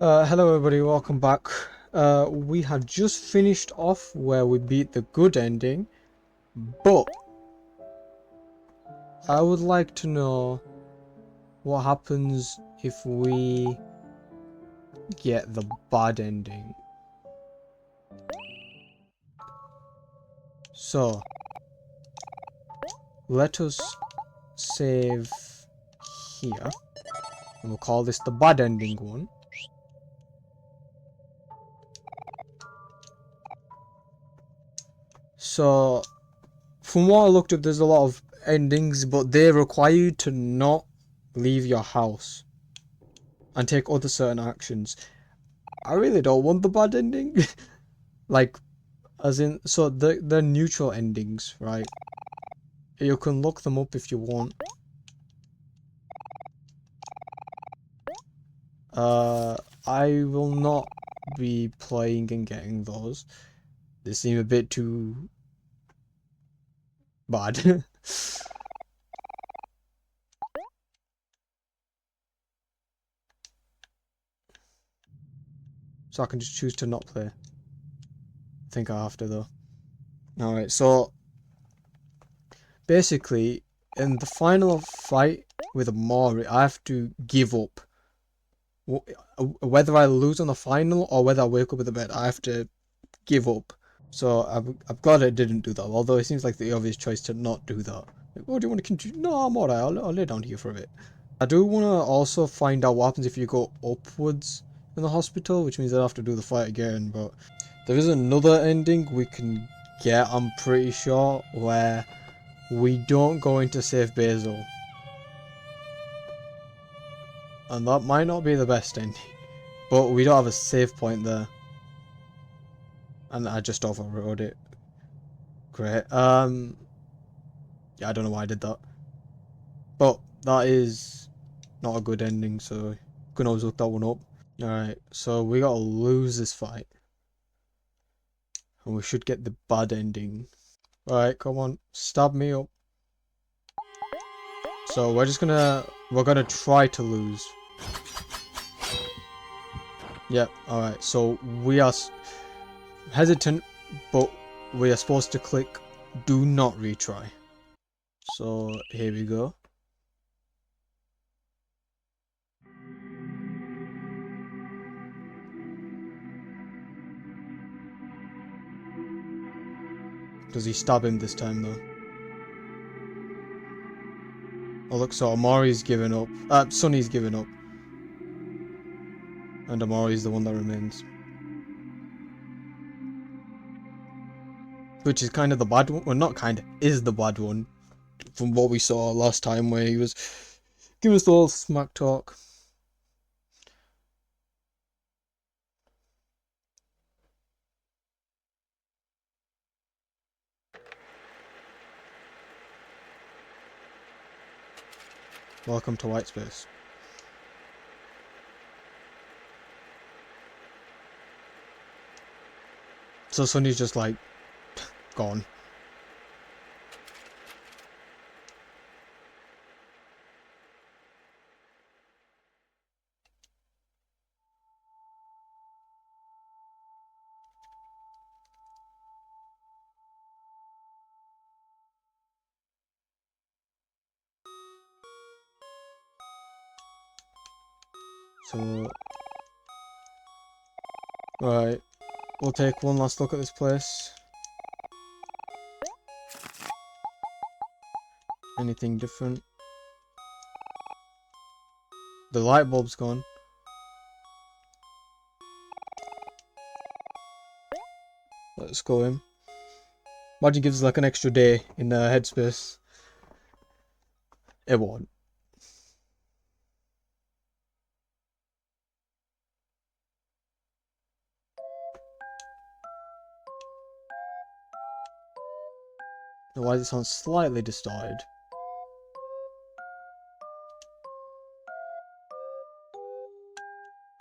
Hello everybody, welcome back. We have just finished off where we beat the good ending, but I would like to know what happens if we get the bad ending. So, let us save here, and we'll call this the bad ending one. So, from what I looked up, there's a lot of endings, but they require you to not leave your house and take other certain actions. I really don't want the bad ending. Like, as in, so the neutral endings, right? You can look them up if you want. Uh, I will not be playing and getting those. They seem a bit too bad. So I can just choose to not play. I think I have to though. Alright, so basically, in the final fight with Omori, I have to give up. Whether I lose on the final or whether I wake up in the bed, I have to give up. So I'm glad I didn't do that, although it seems like the obvious choice to not do that. Like, oh, do you want to continue? No, I'm alright, I'll lay down here for a bit. I do want to also find out what happens if you go upwards in the hospital, which means I'd have to do the fight again, but there is another ending we can get, I'm pretty sure, where we don't go into Safe Basil. And that might not be the best ending, but we don't have a save point there. And I just overrode it. Great. Yeah, I don't know why I did that. But that is not a good ending, so you can always look that one up. Alright, so we gotta lose this fight. And we should get the bad ending. Alright, come on, stab me up. So we're gonna try to lose. Yep, alright, so we are hesitant, but we are supposed to click do not retry. So here we go. Does he stab him this time though? Oh look, so Omori's given up. Sunny's given up. And Omori's the one that remains. Which is kind of the bad one. Well, not kind of, is the bad one. From what we saw last time where he was giving us the whole smack talk. Welcome to White Space. So Sunny's just like, gone. So, right, we'll take one last look at this place. Anything different? The light bulb's gone. Let's go in. Imagine gives us like an extra day in headspace. It won't. Why does it sound slightly distorted?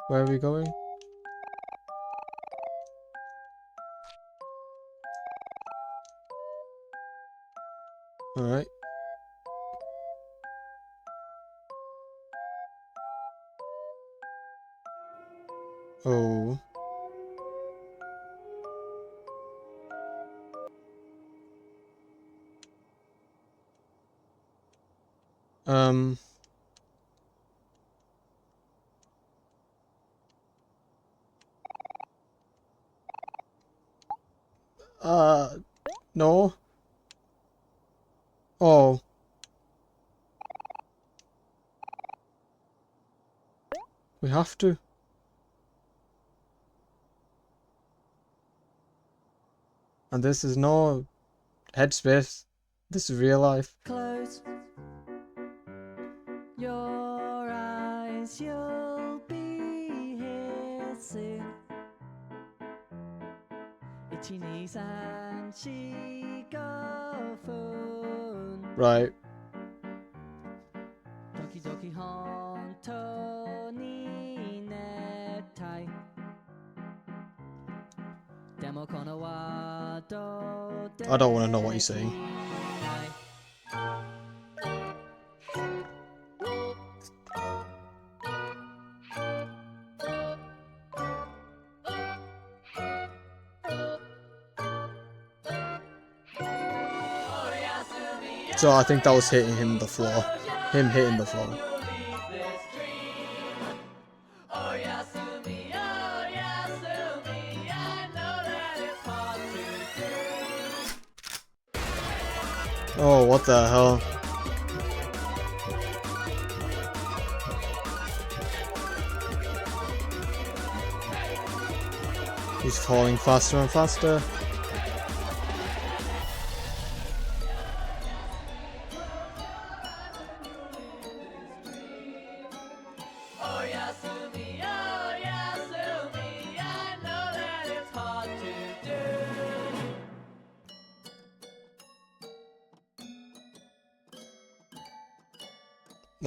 Where are we going? Alright. Oh. Um. No. Oh. We have to. And this is no headspace. This is real life. Close your eyes, you'll be here soon. 1、2、3、4、5分 Right. 時々本当に熱帯でもこのワードで I don't want to know what you're saying. So I think that was hitting him the floor. Him hitting the floor. Oh, what the hell? He's falling faster and faster.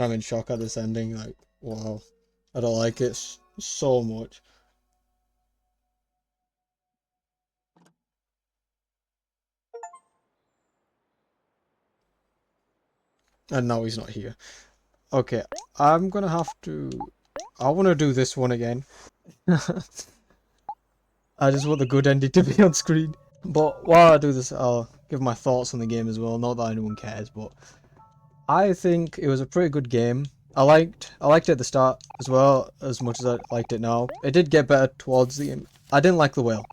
I'm in shock at this ending, like, wow. I don't like it so much. And now he's not here. Okay, I'm gonna have to... I want to do this one again. I just want the good ending to be on screen. But while I do this, I'll give my thoughts on the game as well. Not that anyone cares, but I think it was a pretty good game. I liked it at the start as well as much as I liked it now. It did get better towards the end. I didn't like the whale.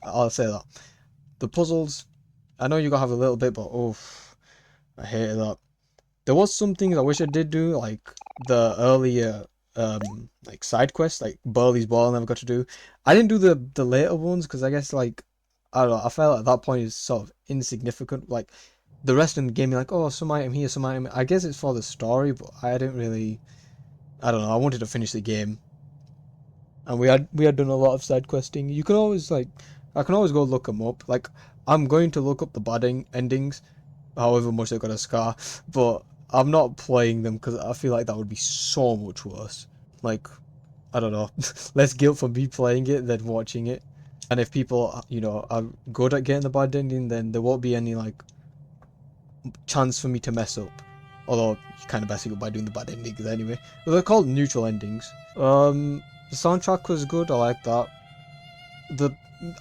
I'll say that. The puzzles, I know you gotta have a little bit, but oof, I hated that. There was some things I wish I did do, like the earlier like side quests, like Burley's Ball I never got to do. I didn't do the later ones because I guess like I don't know, I felt at that point it's sort of insignificant. Like the rest of the game, you're like, oh, some item here, some item. I guess it's for the story, but I didn't really. I don't know. I wanted to finish the game, and we had done a lot of side questing. You can always like, I can always go look them up. Like I'm going to look up the bad endings, however much they've got a scar, but I'm not playing them because I feel like that would be so much worse. Like, I don't know, less guilt for me playing it than watching it. And if people, you know, are good at getting the bad ending, then there won't be any like chance for me to mess up. Although you kind of mess it up by doing the bad endings anyway. But they're called neutral endings. The soundtrack was good. I like that.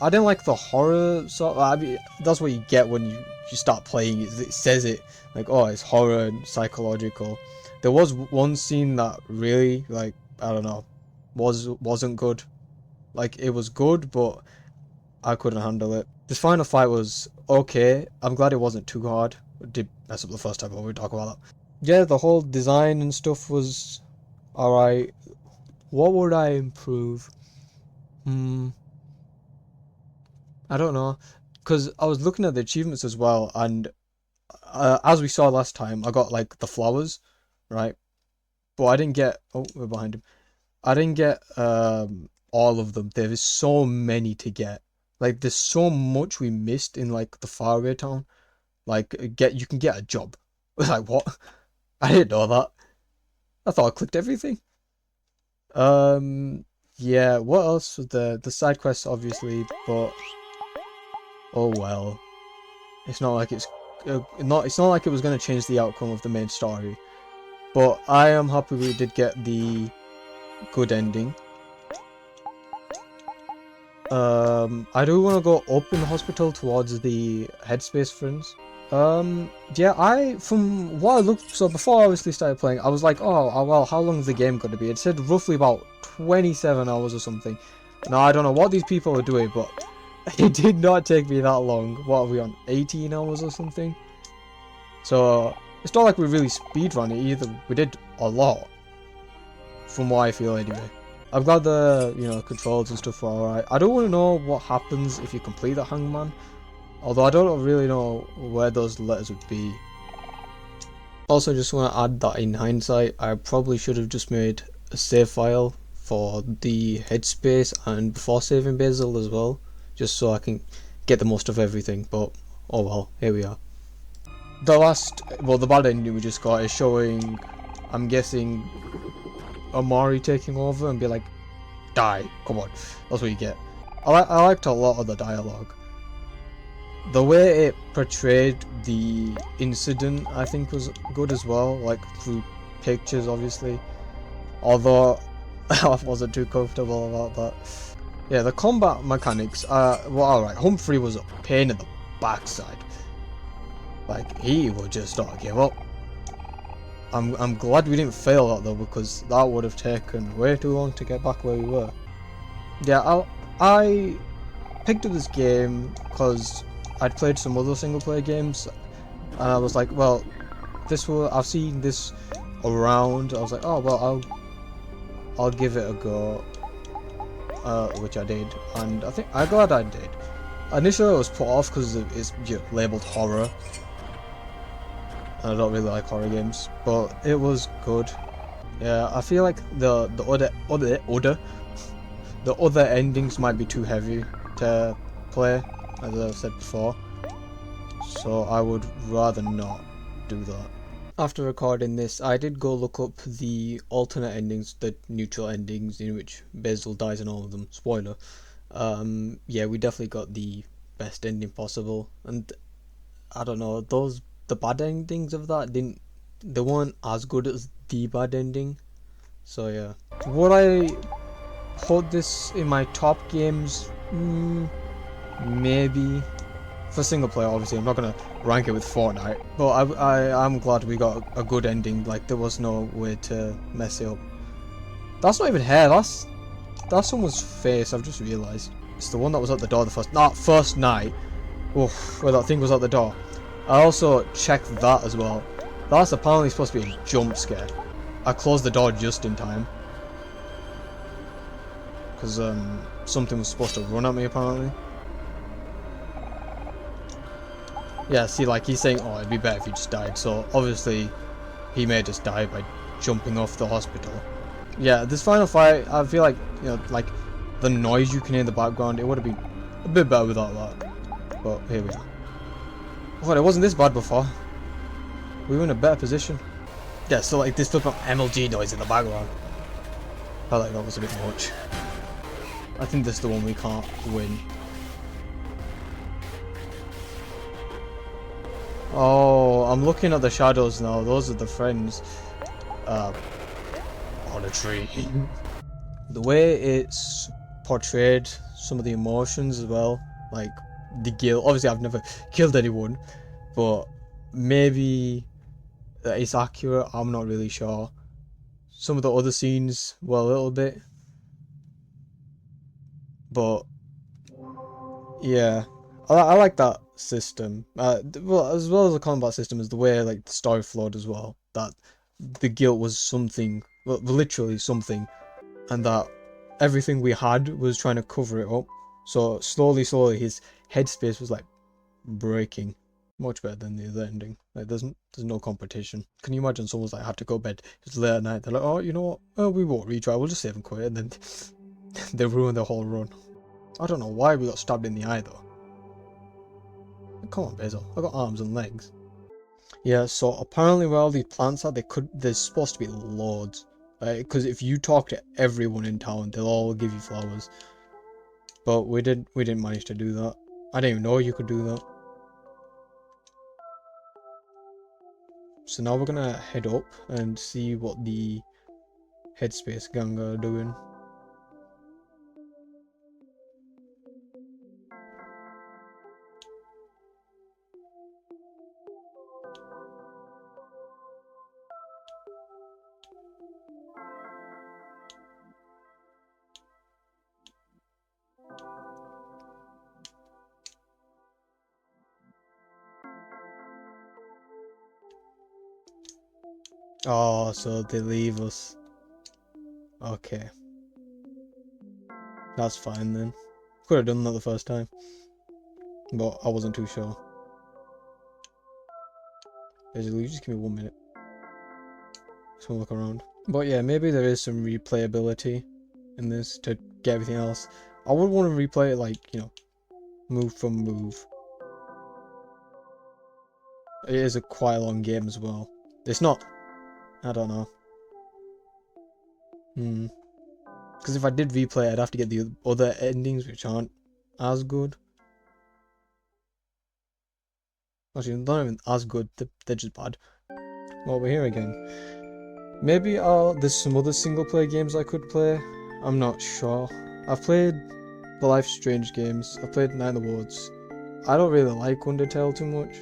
I didn't like the horror sort. I mean, that's what you get when you start playing it. It says it like, oh, it's horror and psychological. There was one scene that really like I don't know wasn't good. Like it was good, but I couldn't handle it. This final fight was okay. I'm glad it wasn't too hard. It did mess up the first time, but we'll talk about that. Yeah, the whole design and stuff was alright. What would I improve? I don't know. Because I was looking at the achievements as well, and as we saw last time, I got like the flowers, right? But I didn't get. Oh, we're behind him. I didn't get all of them. There is so many to get. Like there's so much we missed in like the faraway town. Like you can get a job. Like what? I didn't know that. I thought I clicked everything. Yeah. What else was the side quests obviously, but oh well. It's not like it's not like it was going to change the outcome of the main story. But I am happy we did get the good ending. I do want to go up in the hospital towards the headspace friends. Yeah, from what I looked, so before I obviously started playing, I was like, oh, well, how long is the game going to be? It said roughly about 27 hours or something. Now, I don't know what these people are doing, but it did not take me that long. What are we on, 18 hours or something? So, it's not like we really speedrun it either. We did a lot, from what I feel anyway. I'm glad the, controls and stuff are alright. I don't want to know what happens if you complete the hangman. Although I don't really know where those letters would be. Also, just want to add that in hindsight, I probably should have just made a save file for the headspace and before saving Basil as well, just so I can get the most of everything. But oh well, here we are. The bad ending we just got is showing, I'm guessing, Omori taking over and be like, die, come on, that's what you get. I liked a lot of the dialogue. The way it portrayed the incident, I think, was good as well, like through pictures, obviously. Although I wasn't too comfortable about that. Yeah, the combat mechanics, well, alright, Humphrey was a pain in the backside. Like, he would just not give up. I'm glad we didn't fail that though, because that would have taken way too long to get back where we were. Yeah, I picked up this game because I'd played some other single player games, and I was like, well, I've seen this around. I was like, oh well, I'll give it a go, which I did, and I'm glad I did. Initially, I was put off because it's labeled horror, and I don't really like horror games, but it was good. Yeah, I feel like the other endings might be too heavy to play, as I said before, so I would rather not do that. After recording this, I did go look up the alternate endings, the neutral endings in which Basil dies in all of them. Spoiler. Yeah, we definitely got the best ending possible, and I don't know, the bad endings of that they weren't as good as the bad ending. So yeah, would I put this in my top games? Maybe. For single player, obviously, I'm not gonna rank it with Fortnite, but I'm glad we got a good ending. Like, there was no way to mess it up. That's not even hair. That's someone's face. I've just realised. It's the one that was at the door the first night. Oof, where that thing was at the door. I also checked that as well. That's apparently supposed to be a jump scare. I closed the door just in time because something was supposed to run at me apparently. Yeah, see, like, he's saying, oh, it'd be better if you just died, so obviously he made us die by jumping off the hospital. Yeah, this final fight, I feel like, like, the noise you can hear in the background, it would have been a bit better without that. But here we are. Oh, it wasn't this bad before. We were in a better position. Yeah, so, like, this flipping MLG noise in the background. I felt like that was a bit much. I think this is the one we can't win. Oh, I'm looking at the shadows now. Those are the friends. On a tree. The way it's portrayed, some of the emotions as well, like the guilt. Obviously, I've never killed anyone, but maybe it's accurate. I'm not really sure. Some of the other scenes, well, a little bit, but yeah. I like that system. Well, as the combat system, is the way like the story flowed as well. That the guilt was something, well, literally something, and that everything we had was trying to cover it up. So slowly, his headspace was like breaking. Much better than the other ending. Like there's no competition. Can you imagine someone's like had to go to bed? It's late at night. They're like, oh, you know what? Oh, we won't retry. We'll just save and quit, and then they ruin the whole run. I don't know why we got stabbed in the eye though. Come on, Basil. I got arms and legs. Yeah, so apparently where all these plants are, there's supposed to be loads. Because if you talk to everyone in town, they'll all give you flowers. But we didn't manage to do that. I didn't even know you could do that. So now we're gonna head up and see what the Headspace gang are doing. Oh, so they leave us. Okay, that's fine then. Could have done that the first time, but I wasn't too sure. Basically, just give me 1 minute. Just wanna look around. But yeah, maybe there is some replayability in this to get everything else. I would want to replay it like, move from move. It is a quite long game as well. It's not, I don't know. Because if I did replay it, I'd have to get the other endings which aren't as good. Actually, they're not even as good, they're just bad. Well, we're here again. Maybe there's some other single player games I could play. I'm not sure. I've played the Life is Strange games. I've played Night of the Woods. I don't really like Undertale too much.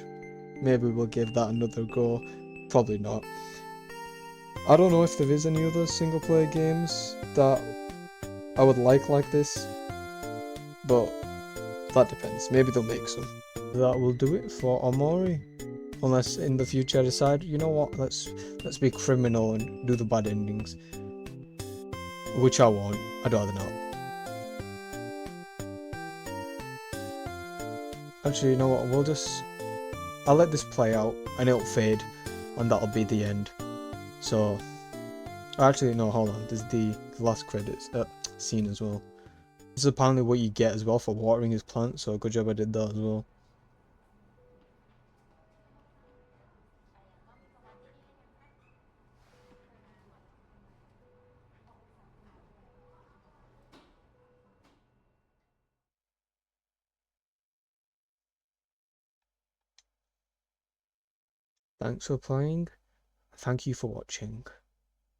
Maybe we'll give that another go. Probably not. I don't know if there is any other single player games that I would like this, but that depends. Maybe they'll make some. That will do it for Omori. Unless in the future I decide, you know what, let's be criminal and do the bad endings. Which I won't. I'd rather not. Actually, you know what, I'll let this play out and it'll fade and that'll be the end. So, actually no, hold on, there's the last credits scene as well. This is apparently what you get as well for watering his plant, so good job I did that as well. Thanks for playing. Thank you for watching.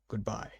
Goodbye.